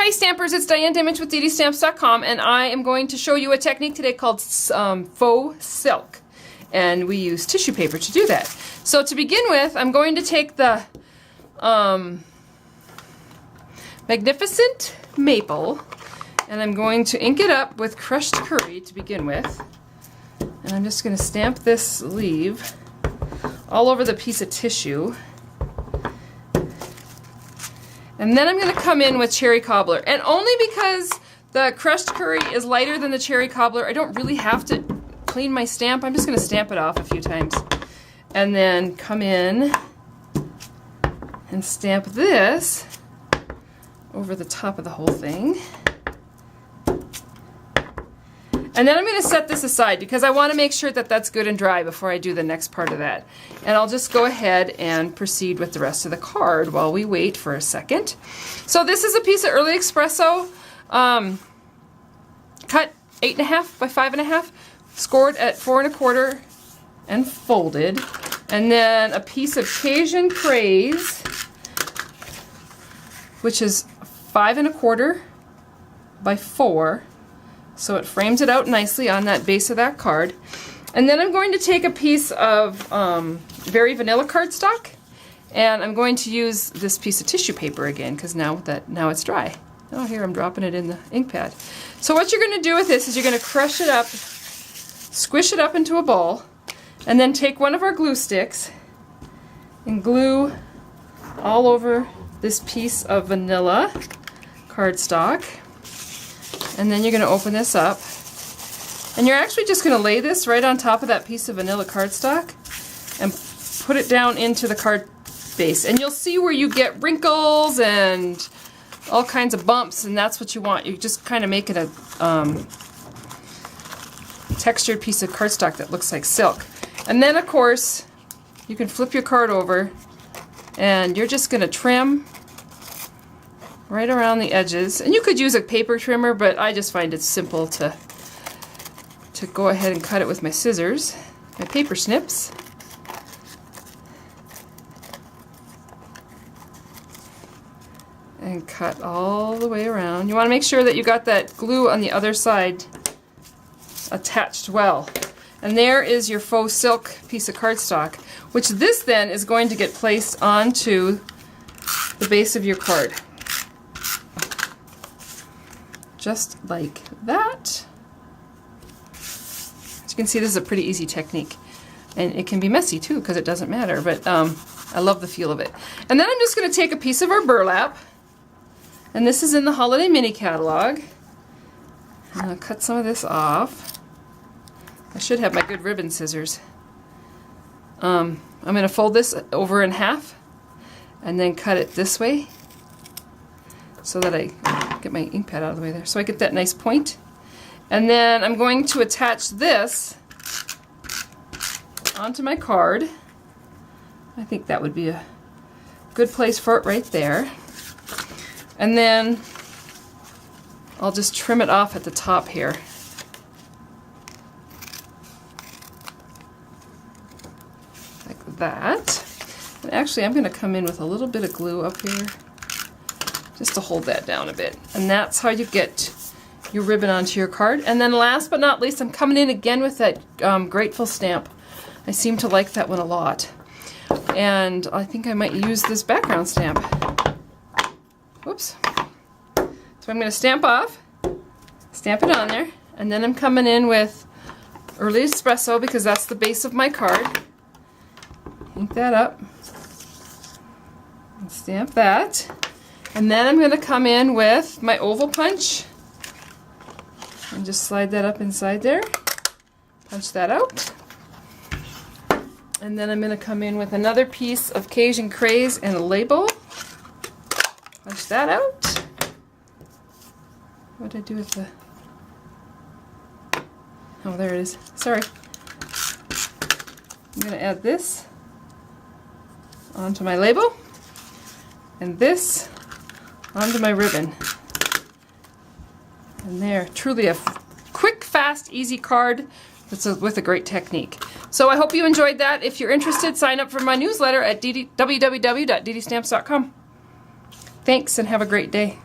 Hi Stampers, it's Diane Dimich with ddStamps.com, and I am going to show you a technique today called Faux Silk. And we use tissue paper to do that. So to begin with, I'm going to take the Magnificent Maple, and I'm going to ink it up with crushed curry to begin with. And I'm just going to stamp this sleeve all over the piece of tissue. And then I'm going to come in with cherry cobbler. And only because the crushed curry is lighter than the cherry cobbler, I don't really have to clean my stamp. I'm just going to stamp it off a few times. And then come in and stamp this over the top of the whole thing. And then I'm going to set this aside because I want to make sure that that's good and dry before I do the next part of that. And I'll just go ahead and proceed with the rest of the card while we wait for a second. So this is a piece of early espresso, cut 8.5 by 5.5, scored at 4 1/4 and folded. And then a piece of Cajun Craze, which is 5 1/4 by 4. So it frames it out nicely on that base of that card. And then I'm going to take a piece of very vanilla cardstock, and I'm going to use this piece of tissue paper again because now it's dry. Oh, here I'm dropping it in the ink pad. So what you're going to do with this is you're going to crush it up, squish it up into a ball, and then take one of our glue sticks and glue all over this piece of vanilla cardstock. And then you're going to open this up, and you're actually just going to lay this right on top of that piece of vanilla cardstock and put it down into the card base. And you'll see where you get wrinkles and all kinds of bumps, and that's what you want. You just kind of make it a textured piece of cardstock that looks like silk. And then of course you can flip your card over and you're just going to trim right around the edges. And you could use a paper trimmer, but I just find it simple to go ahead and cut it with my scissors, my paper snips. And cut all the way around. You want to make sure that you got that glue on the other side attached well. And there is your faux silk piece of cardstock, which this then is going to get placed onto the base of your card. Just like that. As you can see, this is a pretty easy technique. And it can be messy too, because it doesn't matter, but I love the feel of it. And then I'm just going to take a piece of our burlap, and this is in the Holiday Mini Catalog. And I'll cut some of this off. I should have my good ribbon scissors. I'm going to fold this over in half, and then cut it this way, so that I get my ink pad out of the way there, so I get that nice point. And then I'm going to attach this onto my card. I think that would be a good place for it right there. And then I'll just trim it off at the top here. Like that. And actually I'm going to come in with a little bit of glue up here, just to hold that down a bit. And that's how you get your ribbon onto your card. And then last but not least, I'm coming in again with that Grateful stamp. I seem to like that one a lot. And I think I might use this background stamp. Whoops. So I'm going to stamp off, stamp it on there, and then I'm coming in with Early Espresso because that's the base of my card. Ink that up. And stamp that. And then I'm going to come in with my oval punch and just slide that up inside there. Punch that out. And then I'm going to come in with another piece of Cajun Craze and a label. Punch that out. What did I do with the... Oh, there it is. Sorry. I'm going to add this onto my label and this onto my ribbon. And there, truly a quick, fast, easy card that's with a great technique. So I hope you enjoyed that. If you're interested, sign up for my newsletter at www.ddStamps.com. Thanks and have a great day.